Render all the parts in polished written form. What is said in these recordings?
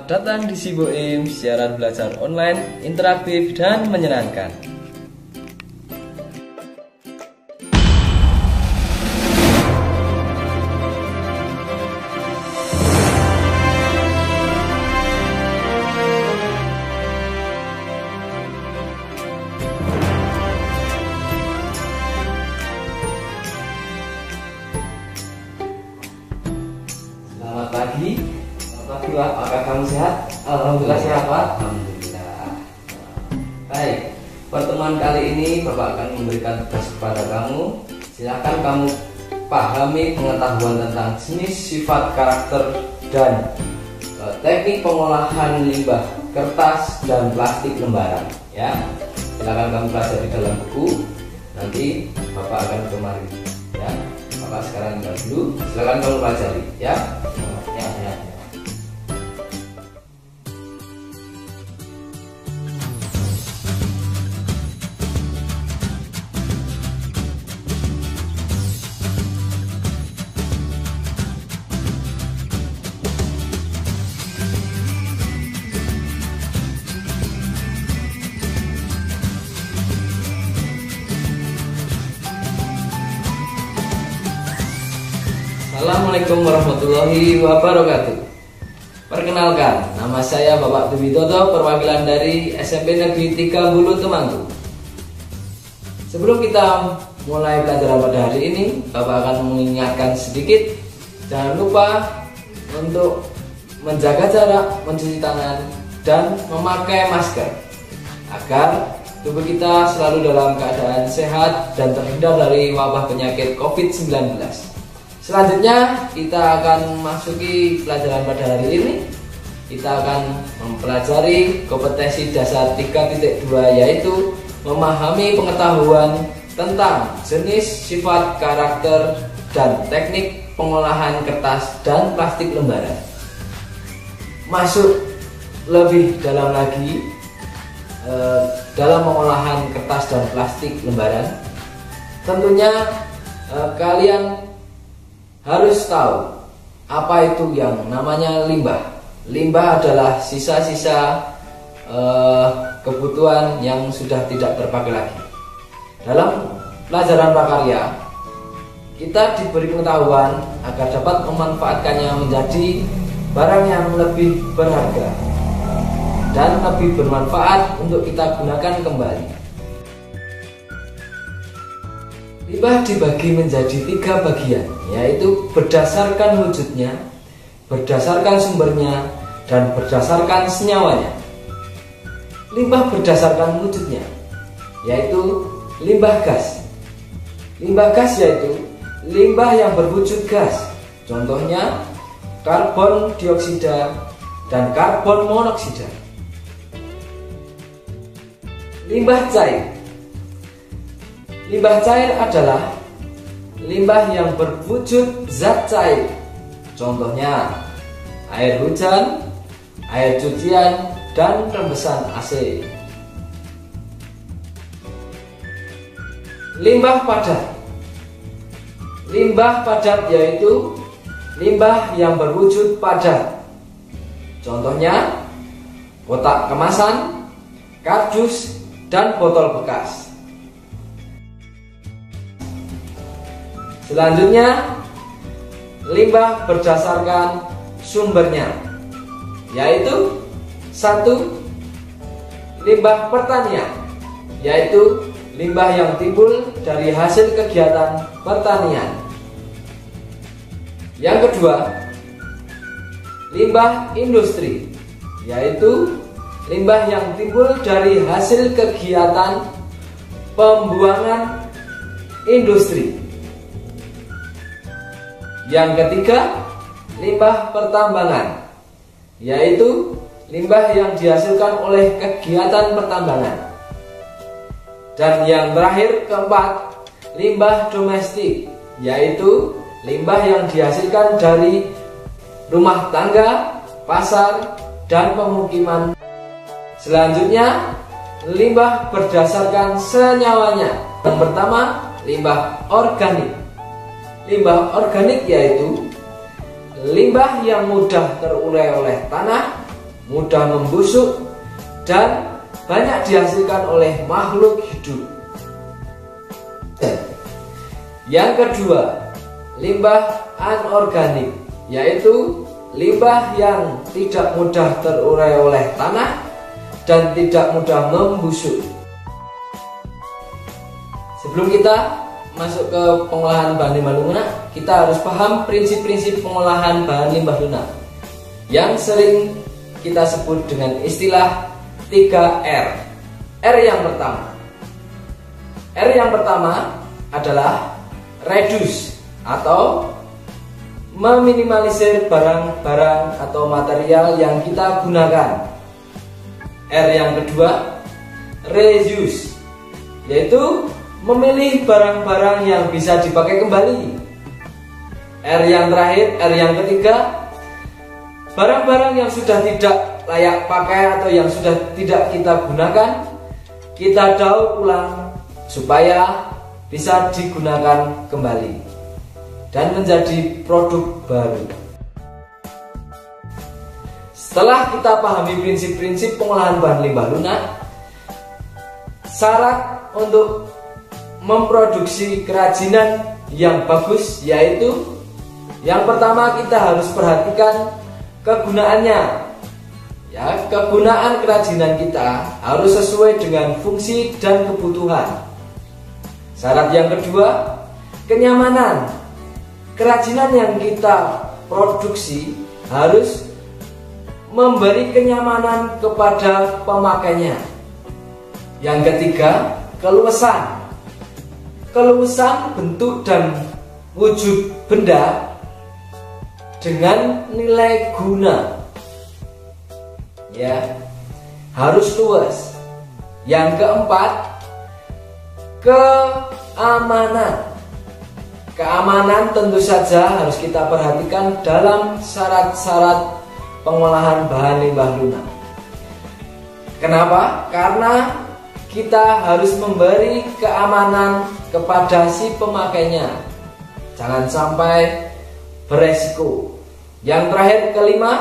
Selamat datang di Siboim, siaran belajar online, interaktif dan menyenangkan. Selamat pagi. Pak, apakah kamu sehat? Alhamdulillah sehat, Pak. Alhamdulillah. Baik, pertemuan kali ini Bapak akan memberikan tugas kepada kamu. Silakan kamu pahami pengetahuan tentang jenis, sifat, karakter, dan teknik pengolahan limbah kertas dan plastik lembaran. Ya, silakan kamu pelajari dalam buku. Nanti Bapak akan kemari. Ya, Bapak sekarang tinggal dulu. Silakan kamu pelajari. Ya. Assalamualaikum warahmatullahi wabarakatuh. Perkenalkan, nama saya Bapak Dwi Toto, perwakilan dari SMP Negeri 3 Bulu Temanggung. Sebelum kita mulai pelajaran pada hari ini, Bapak akan mengingatkan sedikit. Jangan lupa untuk menjaga jarak, mencuci tangan, dan memakai masker agar tubuh kita selalu dalam keadaan sehat dan terhindar dari wabah penyakit COVID-19. Selanjutnya kita akan masuki pelajaran pada hari ini. Kita akan mempelajari kompetensi dasar 3.2, yaitu memahami pengetahuan tentang jenis, sifat, karakter, dan teknik pengolahan kertas dan plastik lembaran. Masuk lebih dalam lagi dalam pengolahan kertas dan plastik lembaran, tentunya kalian harus tahu apa itu yang namanya limbah. Limbah adalah sisa-sisa kebutuhan yang sudah tidak terpakai lagi. Dalam pelajaran prakarya, kita diberi pengetahuan agar dapat memanfaatkannya menjadi barang yang lebih berharga dan lebih bermanfaat untuk kita gunakan kembali. Limbah dibagi menjadi 3 bagian, yaitu berdasarkan wujudnya, berdasarkan sumbernya, dan berdasarkan senyawanya. Limbah berdasarkan wujudnya, yaitu limbah gas. Limbah gas yaitu limbah yang berwujud gas, contohnya karbon dioksida dan karbon monoksida. Limbah cair. Limbah cair adalah limbah yang berwujud zat cair, contohnya air hujan, air cucian, dan rembesan AC. Limbah padat. Limbah padat yaitu limbah yang berwujud padat, contohnya kotak kemasan, kardus, dan botol bekas. Selanjutnya, limbah berdasarkan sumbernya, yaitu 1. Limbah pertanian, yaitu limbah yang timbul dari hasil kegiatan pertanian. Yang kedua, limbah industri, yaitu limbah yang timbul dari hasil kegiatan pembuangan industri. Yang ketiga, limbah pertambangan, yaitu limbah yang dihasilkan oleh kegiatan pertambangan. Dan yang terakhir, keempat, limbah domestik, yaitu limbah yang dihasilkan dari rumah tangga, pasar, dan pemukiman. Selanjutnya, limbah berdasarkan senyawanya. Yang pertama, limbah organik. Limbah organik yaitu limbah yang mudah terurai oleh tanah, mudah membusuk, dan banyak dihasilkan oleh makhluk hidup. Yang kedua, limbah anorganik, yaitu limbah yang tidak mudah terurai oleh tanah dan tidak mudah membusuk. Sebelum kita masuk ke pengolahan bahan limbah lunak, kita harus paham prinsip-prinsip pengolahan bahan limbah lunak yang sering kita sebut dengan istilah 3R. R yang pertama adalah reduce atau meminimalisir barang-barang atau material yang kita gunakan. R yang kedua, reuse, yaitu memilih barang-barang yang bisa dipakai kembali. R yang terakhir, R yang ketiga, barang-barang yang sudah tidak layak pakai atau yang sudah tidak kita gunakan, kita daur ulang supaya bisa digunakan kembali dan menjadi produk baru. Setelah kita pahami prinsip-prinsip pengolahan bahan limbah lunak, syarat untuk memproduksi kerajinan yang bagus yaitu yang pertama, kita harus perhatikan kegunaannya. Ya, kegunaan kerajinan kita harus sesuai dengan fungsi dan kebutuhan. Syarat yang kedua, kenyamanan. Kerajinan yang kita produksi harus memberi kenyamanan kepada pemakainya. Yang ketiga, keluasan. Keluasan bentuk dan wujud benda dengan nilai guna. Ya, harus luas. Yang keempat, keamanan. Keamanan tentu saja harus kita perhatikan dalam syarat-syarat pengolahan bahan limbah lunak. Kenapa? Karena kita harus memberi keamanan kepada si pemakainya. Jangan sampai beresiko. Yang terakhir, kelima,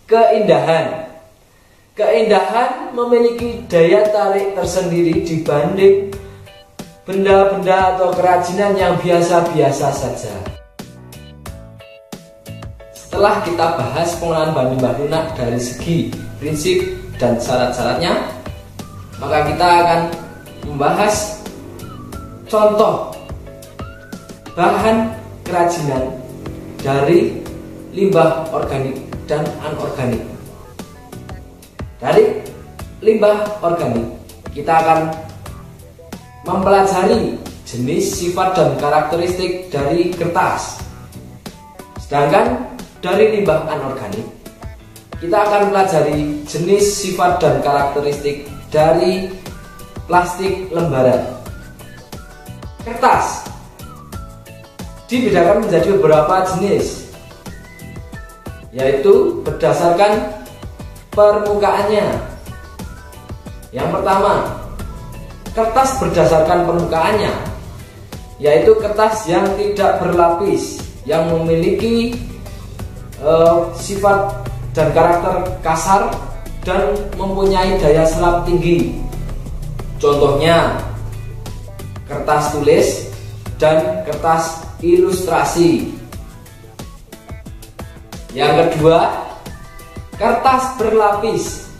keindahan. Keindahan memiliki daya tarik tersendiri dibanding benda-benda atau kerajinan yang biasa-biasa saja. Setelah kita bahas pengolahan bahan limbah lunak dari segi prinsip dan syarat-syaratnya, maka kita akan membahas contoh bahan kerajinan dari limbah organik dan anorganik. Dari limbah organik, kita akan mempelajari jenis, sifat, dan karakteristik dari kertas. Sedangkan dari limbah anorganik, kita akan pelajari jenis, sifat, dan karakteristik dari plastik lembaran. Kertas dibedakan menjadi beberapa jenis, yaitu berdasarkan permukaannya. Yang pertama, kertas berdasarkan permukaannya, yaitu kertas yang tidak berlapis, yang memiliki sifat dan karakter kasar dan mempunyai daya serap tinggi. Contohnya kertas tulis dan kertas ilustrasi. Yang kedua, kertas berlapis.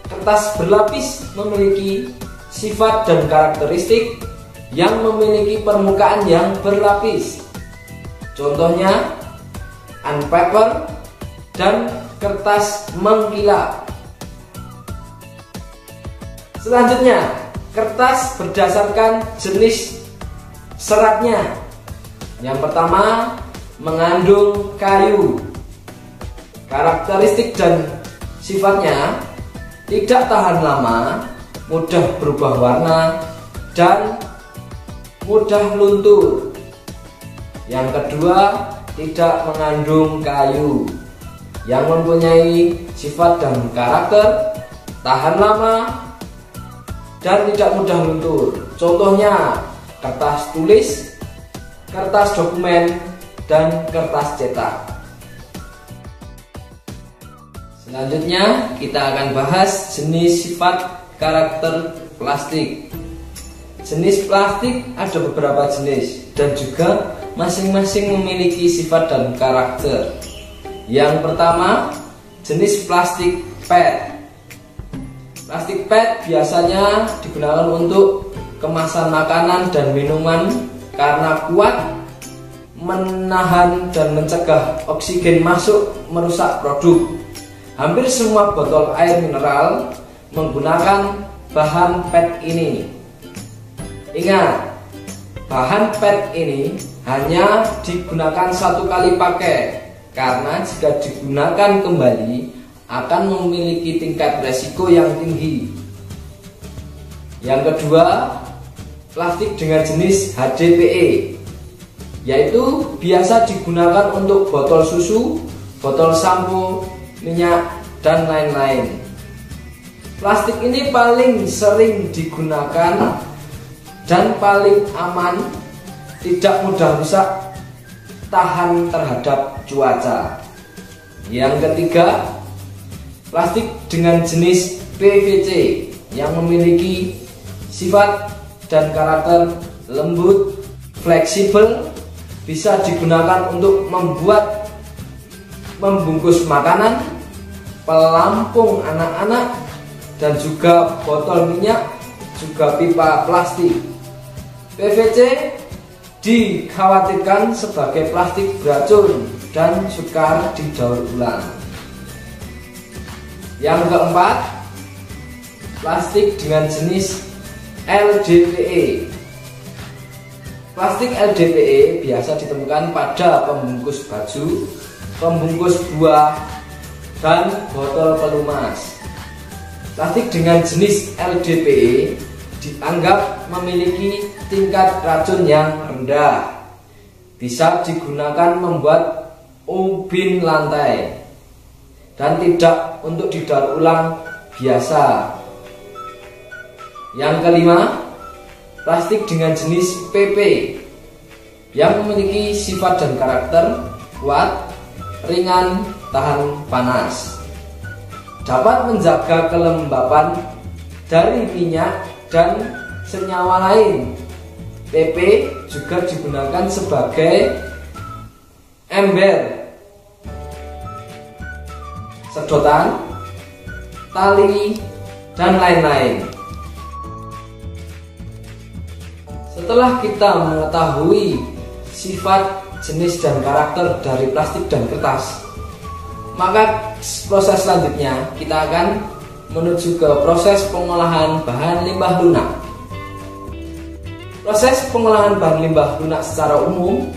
Kertas berlapis memiliki sifat dan karakteristik yang memiliki permukaan yang berlapis. Contohnya unpaper dan kertas mengkilap. Selanjutnya, kertas berdasarkan jenis seratnya. Yang pertama, mengandung kayu. Karakteristik dan sifatnya tidak tahan lama, mudah berubah warna, dan mudah luntur. Yang kedua, tidak mengandung kayu, yang mempunyai sifat dan karakter tahan lama dan tidak mudah luntur. Contohnya kertas tulis, kertas dokumen, dan kertas cetak. Selanjutnya kita akan bahas jenis sifat karakter plastik. Jenis plastik ada beberapa jenis dan juga masing-masing memiliki sifat dan karakter. Yang pertama, jenis plastik PET. Plastik PET biasanya digunakan untuk kemasan makanan dan minuman karena kuat menahan dan mencegah oksigen masuk merusak produk. Hampir semua botol air mineral menggunakan bahan PET ini. Ingat, bahan PET ini hanya digunakan satu kali pakai karena jika digunakan kembali akan memiliki tingkat resiko yang tinggi. Yang kedua, plastik dengan jenis HDPE, yaitu biasa digunakan untuk botol susu, botol sampo, minyak, dan lain-lain. Plastik ini paling sering digunakan dan paling aman, tidak mudah rusak, tahan terhadap cuaca. Yang ketiga, plastik dengan jenis PVC yang memiliki sifat dan karakter lembut, fleksibel, bisa digunakan untuk membungkus makanan, pelampung anak-anak, dan juga botol minyak, juga pipa plastik. PVC dikhawatirkan sebagai plastik beracun dan sukar didaur ulang. Yang keempat, plastik dengan jenis LDPE. Plastik LDPE biasa ditemukan pada pembungkus baju, pembungkus buah, dan botol pelumas. Plastik dengan jenis LDPE dianggap memiliki tingkat racun yang rendah. Bisa digunakan membuat ubin lantai dan tidak untuk didaur ulang biasa. Yang kelima, plastik dengan jenis PP yang memiliki sifat dan karakter kuat, ringan, tahan panas. Dapat menjaga kelembapan dari minyak dan senyawa lain. PP juga digunakan sebagai ember, sedotan, tali, dan lain-lain. Setelah kita mengetahui sifat, jenis, dan karakter dari plastik dan kertas, maka proses selanjutnya kita akan menuju ke proses pengolahan bahan limbah lunak. Proses pengolahan bahan limbah lunak secara umum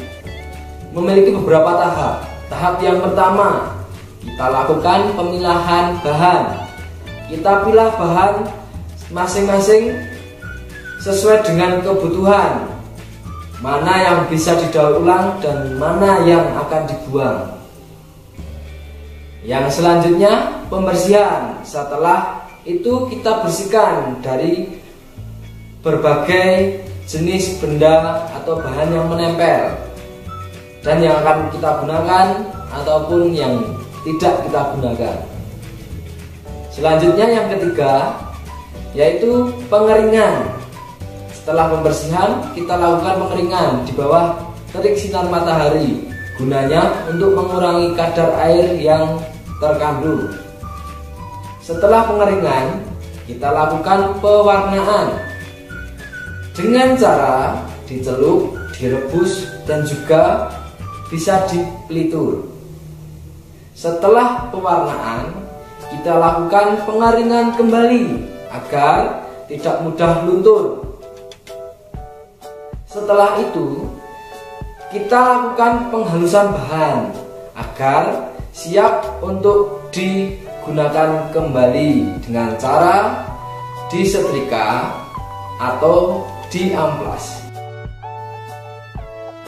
memiliki beberapa tahap. Tahap yang pertama, kita lakukan pemilahan bahan. Kita pilah bahan masing-masing sesuai dengan kebutuhan, mana yang bisa didaur ulang dan mana yang akan dibuang. Yang selanjutnya, pembersihan. Setelah itu kita bersihkan dari berbagai jenis benda atau bahan yang menempel dan yang akan kita gunakan ataupun yang tidak kita gunakan. Selanjutnya yang ketiga, yaitu pengeringan. Setelah pembersihan, kita lakukan pengeringan di bawah terik sinar matahari, gunanya untuk mengurangi kadar air yang terkandung. Setelah pengeringan, kita lakukan pewarnaan dengan cara dicelup, direbus, dan juga bisa dipelitur. Setelah pewarnaan, kita lakukan pengeringan kembali agar tidak mudah luntur. Setelah itu, kita lakukan penghalusan bahan agar siap untuk digunakan kembali dengan cara disetrika atau diamplas.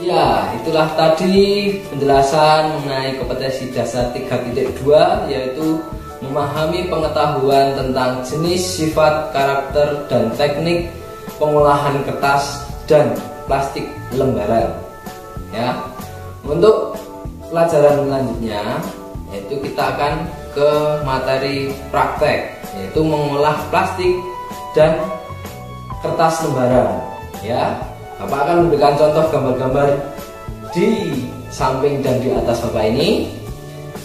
Ya, itulah tadi penjelasan mengenai kompetensi dasar 3.2, yaitu memahami pengetahuan tentang jenis, sifat, karakter, dan teknik pengolahan kertas dan plastik lembaran. Ya, untuk pelajaran selanjutnya yaitu kita akan ke materi praktek, yaitu mengolah plastik dan kertas lembaran. Ya, Bapak akan memberikan contoh gambar-gambar di samping dan di atas Bapak ini,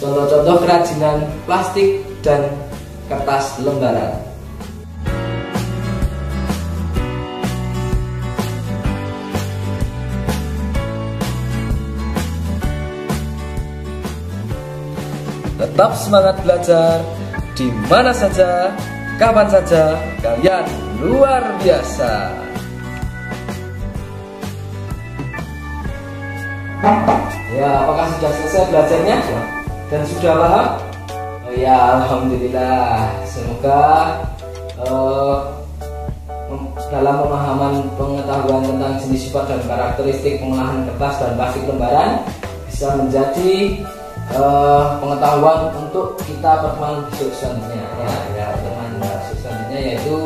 contoh-contoh kerajinan plastik dan kertas lembaran. Tetap semangat belajar, di mana saja, kapan saja, kalian luar biasa. Ya, apakah sudah selesai belajarnya dan sudah paham? Oh ya, alhamdulillah. Semoga dalam pemahaman pengetahuan tentang jenis sifat dan karakteristik pengolahan kertas dan plastik lembaran bisa menjadi pengetahuan untuk kita pertemuan besok selanjutnya. Ya, pertemuan besok selanjutnya yaitu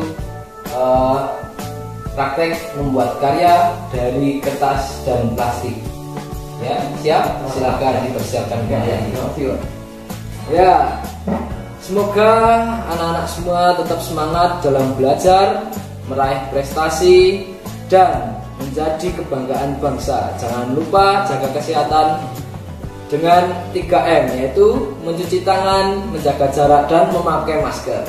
praktek membuat karya dari kertas dan plastik. Ya, siap? Silakan dipersiapkan karyanya. Ya, semoga anak-anak semua tetap semangat dalam belajar, meraih prestasi dan menjadi kebanggaan bangsa. Jangan lupa jaga kesehatan dengan 3M, yaitu mencuci tangan, menjaga jarak dan memakai masker.